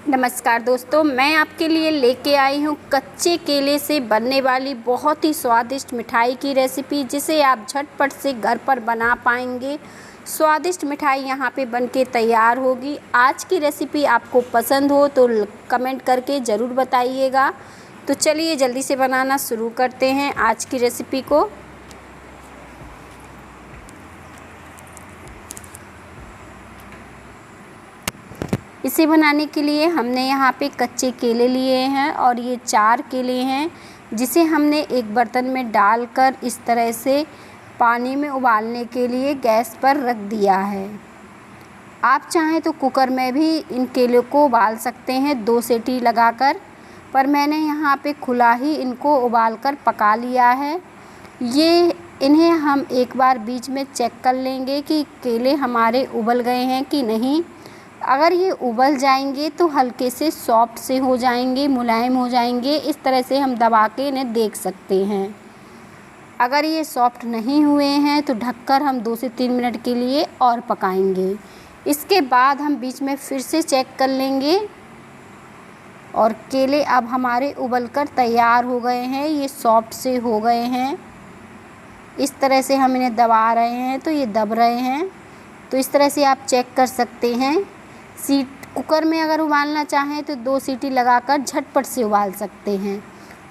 नमस्कार दोस्तों, मैं आपके लिए लेके आई हूँ कच्चे केले से बनने वाली बहुत ही स्वादिष्ट मिठाई की रेसिपी, जिसे आप झटपट से घर पर बना पाएंगे। स्वादिष्ट मिठाई यहाँ पे बनके तैयार होगी। आज की रेसिपी आपको पसंद हो तो कमेंट करके ज़रूर बताइएगा। तो चलिए जल्दी से बनाना शुरू करते हैं आज की रेसिपी को। इसे बनाने के लिए हमने यहाँ पे कच्चे केले लिए हैं और ये 4 केले हैं, जिसे हमने एक बर्तन में डालकर इस तरह से पानी में उबालने के लिए गैस पर रख दिया है। आप चाहें तो कुकर में भी इन केलों को उबाल सकते हैं 2 सीटी लगाकर, पर मैंने यहाँ पे खुला ही इनको उबालकर पका लिया है। इन्हें हम एक बार बीच में चेक कर लेंगे कि केले हमारे उबल गए हैं कि नहीं। अगर ये उबल जाएंगे तो हल्के से सॉफ्ट से हो जाएंगे, मुलायम हो जाएंगे। इस तरह से हम दबा के इन्हें देख सकते हैं। अगर ये सॉफ्ट नहीं हुए हैं तो ढककर हम 2 से 3 मिनट के लिए और पकाएंगे। इसके बाद हम बीच में फिर से चेक कर लेंगे और केले अब हमारे उबलकर तैयार हो गए हैं, ये सॉफ्ट से हो गए हैं। इस तरह से हम इन्हें दबा रहे हैं तो ये दब रहे हैं। तो इस तरह से आप चेक कर सकते हैं। कुकर में अगर उबालना चाहें तो 2 सीटी लगाकर झटपट से उबाल सकते हैं।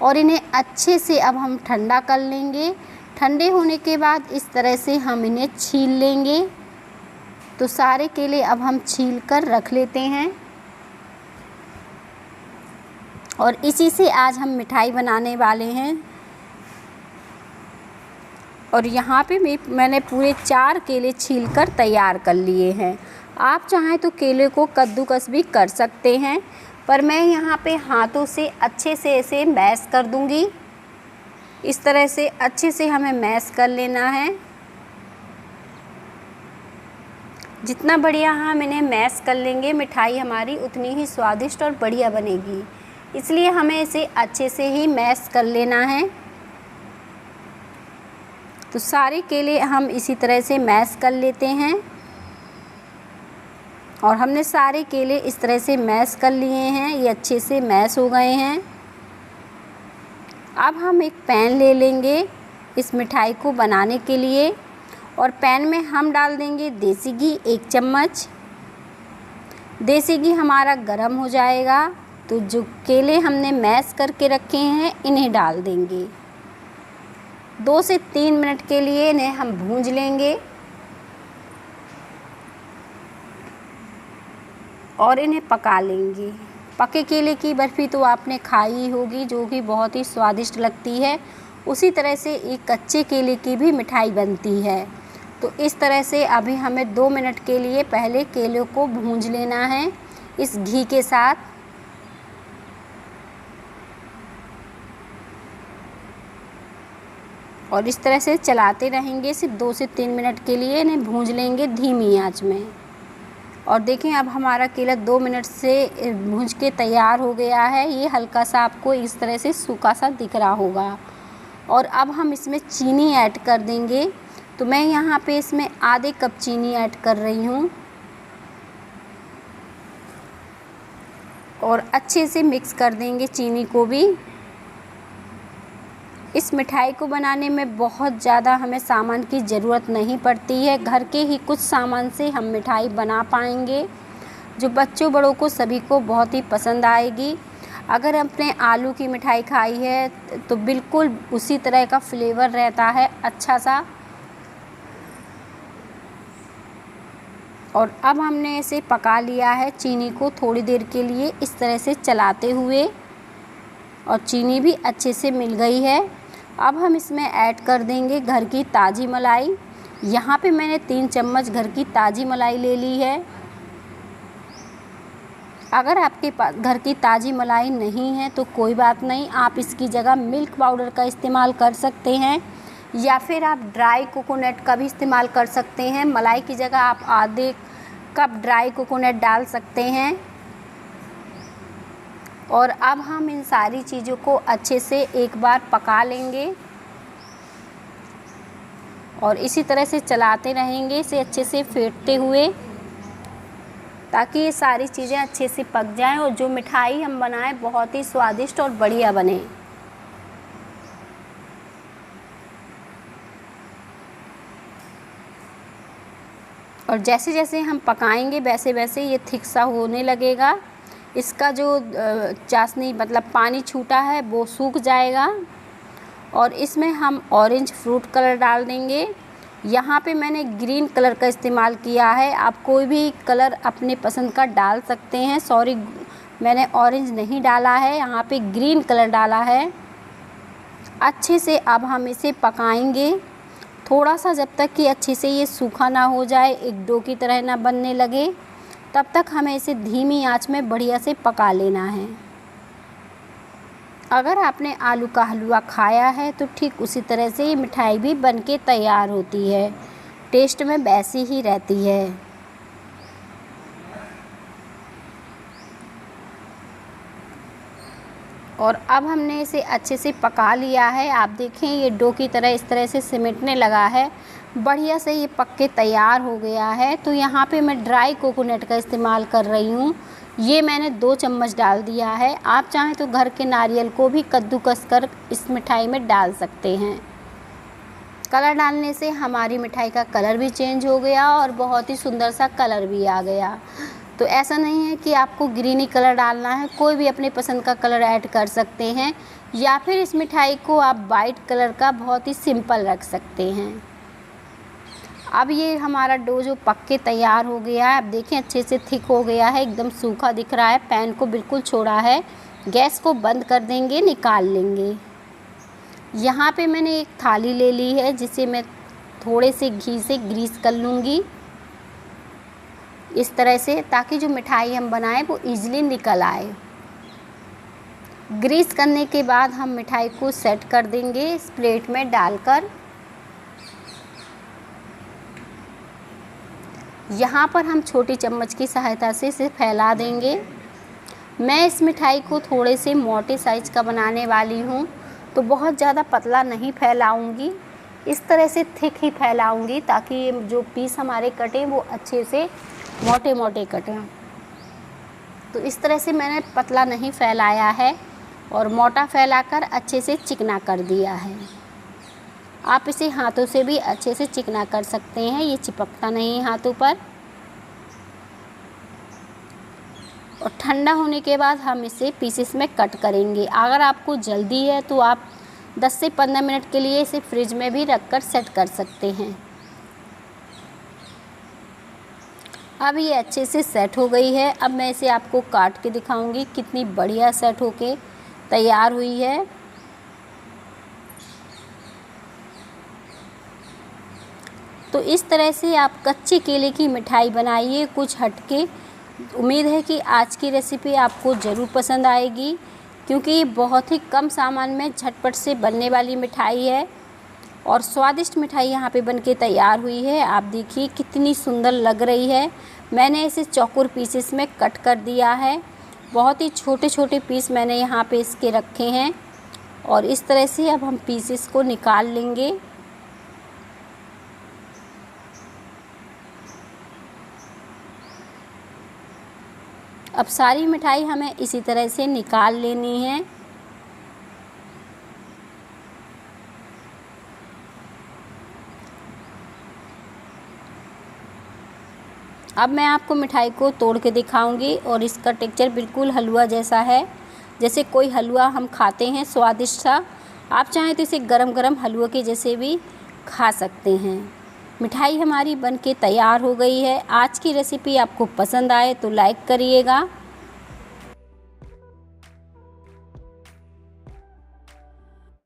और इन्हें अच्छे से अब हम ठंडा कर लेंगे। ठंडे होने के बाद इस तरह से हम इन्हें छील लेंगे। तो सारे केले अब हम छील कर रख लेते हैं और इसी से आज हम मिठाई बनाने वाले हैं। और यहाँ पे मैंने पूरे 4 केले छीलकर तैयार कर लिए हैं। आप चाहें तो केले को कद्दूकस भी कर सकते हैं, पर मैं यहाँ पे हाथों से अच्छे से इसे मैश कर दूँगी। इस तरह से अच्छे से हमें मैश कर लेना है। जितना बढ़िया हम इन्हें मैश कर लेंगे, मिठाई हमारी उतनी ही स्वादिष्ट और बढ़िया बनेगी। इसलिए हमें इसे अच्छे से ही मैश कर लेना है। तो सारे केले हम इसी तरह से मैश कर लेते हैं और हमने सारे केले इस तरह से मैश कर लिए हैं। ये अच्छे से मैश हो गए हैं। अब हम एक पैन ले लेंगे इस मिठाई को बनाने के लिए और पैन में हम डाल देंगे देसी घी 1 चम्मच। देसी घी हमारा गरम हो जाएगा तो जो केले हमने मैश करके रखे हैं इन्हें डाल देंगे। 2 से 3 मिनट के लिए इन्हें हम भूंज लेंगे और इन्हें पका लेंगे। पके केले की बर्फ़ी तो आपने खाई ही होगी, जो कि बहुत ही स्वादिष्ट लगती है। उसी तरह से एक कच्चे केले की भी मिठाई बनती है। तो इस तरह से अभी हमें 2 मिनट के लिए पहले केलों को भूंज लेना है इस घी के साथ। और इस तरह से चलाते रहेंगे। सिर्फ 2 से 3 मिनट के लिए इन्हें भूंज लेंगे धीमी आंच में। और देखें अब हमारा केला 2 मिनट से भूंज के तैयार हो गया है। ये हल्का सा आपको इस तरह से सूखा सा दिख रहा होगा। और अब हम इसमें चीनी ऐड कर देंगे। तो मैं यहाँ पे इसमें आधे कप चीनी ऐड कर रही हूँ और अच्छे से मिक्स कर देंगे चीनी को भी। इस मिठाई को बनाने में बहुत ज़्यादा हमें सामान की ज़रूरत नहीं पड़ती है। घर के ही कुछ सामान से हम मिठाई बना पाएंगे, जो बच्चों बड़ों को सभी को बहुत ही पसंद आएगी। अगर आपने आलू की मिठाई खाई है तो बिल्कुल उसी तरह का फ्लेवर रहता है अच्छा सा। और अब हमने इसे पका लिया है चीनी को थोड़ी देर के लिए इस तरह से चलाते हुए, और चीनी भी अच्छे से मिल गई है। अब हम इसमें ऐड कर देंगे घर की ताज़ी मलाई। यहाँ पे मैंने 3 चम्मच घर की ताज़ी मलाई ले ली है। अगर आपके पास घर की ताज़ी मलाई नहीं है तो कोई बात नहीं, आप इसकी जगह मिल्क पाउडर का इस्तेमाल कर सकते हैं या फिर आप ड्राई कोकोनट का भी इस्तेमाल कर सकते हैं। मलाई की जगह आप आधे कप ड्राई कोकोनट डाल सकते हैं। और अब हम इन सारी चीज़ों को अच्छे से एक बार पका लेंगे और इसी तरह से चलाते रहेंगे, इसे अच्छे से फेंटते हुए। ताकि ये सारी चीज़ें अच्छे से पक जाएं और जो मिठाई हम बनाएं बहुत ही स्वादिष्ट और बढ़िया बने। और जैसे जैसे हम पकाएंगे वैसे वैसे ये थिक सा होने लगेगा। इसका जो चाशनी मतलब पानी छूटा है वो सूख जाएगा और इसमें हम ऑरेंज फ्रूट कलर डाल देंगे। यहाँ पे मैंने ग्रीन कलर का इस्तेमाल किया है, आप कोई भी कलर अपने पसंद का डाल सकते हैं। सॉरी, मैंने ऑरेंज नहीं डाला है, यहाँ पे ग्रीन कलर डाला है। अच्छे से अब हम इसे पकाएंगे थोड़ा सा, जब तक कि अच्छे से ये सूखा ना हो जाए, एक डो की तरह ना बनने लगे, तब तक हमें इसे धीमी आंच में बढ़िया से पका लेना है। अगर आपने आलू का हलवा खाया है तो ठीक उसी तरह से ये मिठाई भी बनके तैयार होती है, टेस्ट में वैसी ही रहती है। और अब हमने इसे अच्छे से पका लिया है। आप देखें ये डो की तरह इस तरह से सिमटने लगा है, बढ़िया से ये पक के तैयार हो गया है। तो यहाँ पे मैं ड्राई कोकोनट का इस्तेमाल कर रही हूँ, ये मैंने 2 चम्मच डाल दिया है। आप चाहें तो घर के नारियल को भी कद्दूकस कर इस मिठाई में डाल सकते हैं। कलर डालने से हमारी मिठाई का कलर भी चेंज हो गया और बहुत ही सुंदर सा कलर भी आ गया। तो ऐसा नहीं है कि आपको ग्रीन ही कलर डालना है, कोई भी अपने पसंद का कलर ऐड कर सकते हैं, या फिर इस मिठाई को आप वाइट कलर का बहुत ही सिंपल रख सकते हैं। अब ये हमारा डो जो पक के तैयार हो गया है, अब देखें अच्छे से थिक हो गया है, एकदम सूखा दिख रहा है, पैन को बिल्कुल छोड़ा है। गैस को बंद कर देंगे, निकाल लेंगे। यहाँ पे मैंने एक थाली ले ली है जिसे मैं थोड़े से घी से ग्रीस कर लूँगी इस तरह से, ताकि जो मिठाई हम बनाएं वो ईज़िली निकल आए। ग्रीस करने के बाद हम मिठाई को सेट कर देंगे इस प्लेट में डालकर। यहाँ पर हम छोटी चम्मच की सहायता से इसे फैला देंगे। मैं इस मिठाई को थोड़े से मोटे साइज़ का बनाने वाली हूँ, तो बहुत ज़्यादा पतला नहीं फैलाऊँगी, इस तरह से थिक ही फैलाऊँगी, ताकि जो पीस हमारे कटें वो अच्छे से मोटे मोटे कटें। तो इस तरह से मैंने पतला नहीं फैलाया है और मोटा फैलाकर अच्छे से चिकना कर दिया है। आप इसे हाथों से भी अच्छे से चिकना कर सकते हैं, ये चिपकता नहीं हाथों पर। और ठंडा होने के बाद हम इसे पीसेस में कट करेंगे। अगर आपको जल्दी है तो आप 10 से 15 मिनट के लिए इसे फ्रिज में भी रखकर सेट कर सकते हैं। अब ये अच्छे से सेट हो गई है। अब मैं इसे आपको काट के दिखाऊंगी कितनी बढ़िया सेट होके तैयार हुई है। तो इस तरह से आप कच्चे केले की मिठाई बनाइए, कुछ हटके। उम्मीद है कि आज की रेसिपी आपको ज़रूर पसंद आएगी, क्योंकि ये बहुत ही कम सामान में झटपट से बनने वाली मिठाई है और स्वादिष्ट मिठाई यहाँ पे बनके तैयार हुई है। आप देखिए कितनी सुंदर लग रही है। मैंने इसे चौकोर पीसेस में कट कर दिया है, बहुत ही छोटे छोटे पीस मैंने यहाँ पे इसके रखे हैं। और इस तरह से अब हम पीसेस को निकाल लेंगे। अब सारी मिठाई हमें इसी तरह से निकाल लेनी है। अब मैं आपको मिठाई को तोड़ के दिखाऊंगी और इसका टेक्सचर बिल्कुल हलवा जैसा है, जैसे कोई हलवा हम खाते हैं स्वादिष्ट सा। आप चाहें तो इसे गरम गरम हलवे के जैसे भी खा सकते हैं। मिठाई हमारी बनके तैयार हो गई है। आज की रेसिपी आपको पसंद आए तो लाइक करिएगा।